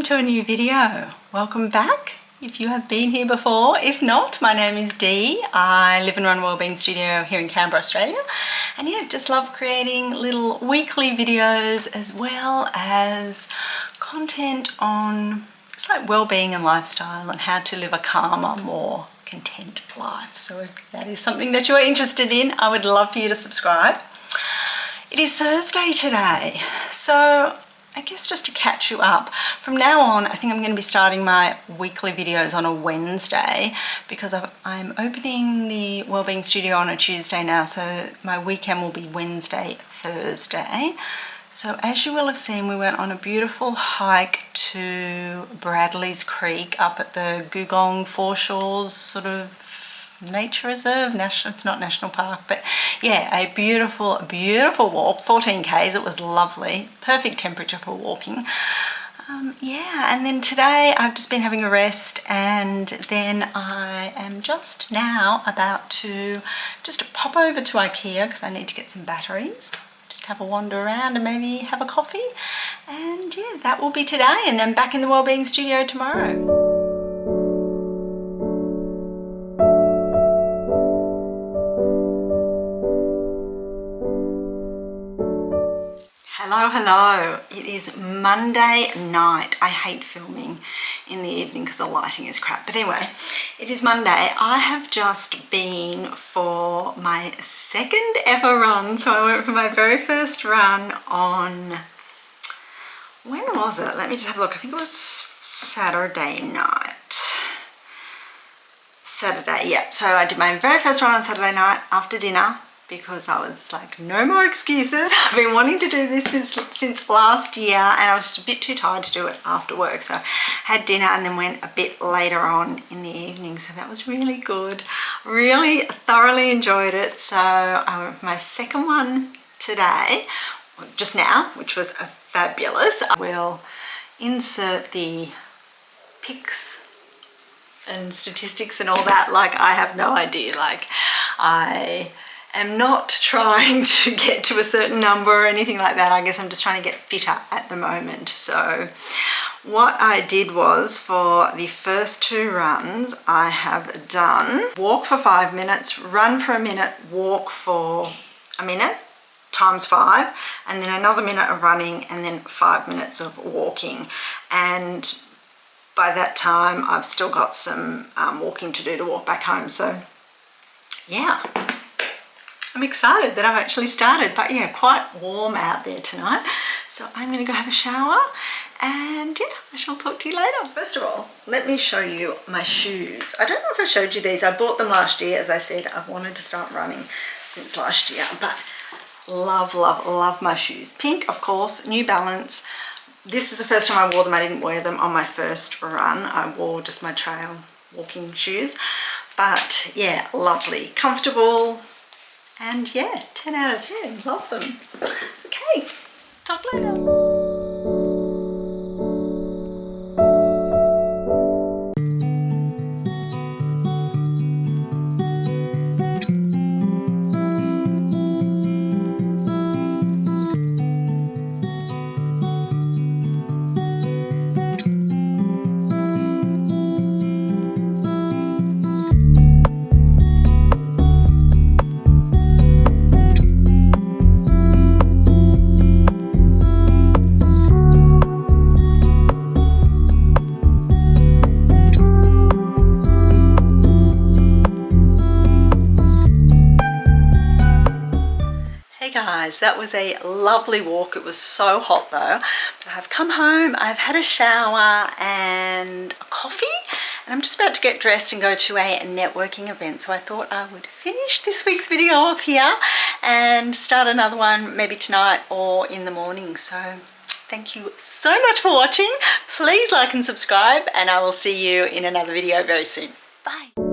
welcome to a new video. Welcome back if you have been here before. If not, my name is Dee. I live and run a wellbeing studio here in Canberra, Australia. And yeah, just love creating little weekly videos as well as content on just like wellbeing and lifestyle and how to live a calmer, more content life. So if that is something that you're interested in, I would love for you to subscribe. It is Thursday today, so I guess just to catch you up, from now on I think I'm going to be starting my weekly videos on a Wednesday because I'm opening the wellbeing studio on a Tuesday now, so my weekend will be Wednesday, Thursday. So as you will have seen, we went on a beautiful hike to Bradley's Creek up at the Googong Foreshores sort of nature reserve, it's not national park, but yeah, a beautiful walk, 14 k's. It was lovely, perfect temperature for walking. Yeah, and then today I've just been having a rest, and then I am just now about to just pop over to IKEA because I need to get some batteries, just have a wander around and maybe have a coffee, and yeah, that will be today, and then back in the wellbeing studio tomorrow. Hello, it is Monday night. I hate filming in the evening because the lighting is crap, but anyway, it is Monday. I have just been for my second ever run, so I went for my very first run on, when was it? Let me just have a look. I think it was Saturday night. Yeah, so I did my very first run on Saturday night after dinner, because I was like, no more excuses. I've been wanting to do this since last year, and I was just a bit too tired to do it after work. So I had dinner and then went a bit later on in the evening. So that was really good. Really thoroughly enjoyed it. So I went for my second one today, just now, which was fabulous. I will insert the pics and statistics and all that. Like, I have no idea. Like, I am not trying to get to a certain number or anything like that. I guess I'm just trying to get fitter at the moment. So what I did was, for the first two runs, I have done walk for 5 minutes, run for a minute, walk for a minute, times 5, and then another minute of running, and then 5 minutes of walking. And by that time, I've still got some walking to do to walk back home. So yeah, I'm excited that I've actually started, but yeah, quite warm out there tonight. So I'm going to go have a shower, and yeah, I shall talk to you later. First of all, let me show you my shoes. I don't know if I showed you these. I bought them last year. As I said, I've wanted to start running since last year, but love my shoes. Pink, of course, New Balance. This is the first time I wore them. I didn't wear them on my first run. I wore just my trail walking shoes, but yeah, lovely, comfortable. And yeah, 10 out of 10, love them. Okay, talk later. Guys, that was a lovely walk. It was so hot though, but I've come home, I've had a shower and a coffee, and I'm just about to get dressed and go to a networking event. So I thought I would finish this week's video off here and start another one maybe tonight or in the morning. So thank you so much for watching. Please like and subscribe, and I will see you in another video very soon. Bye.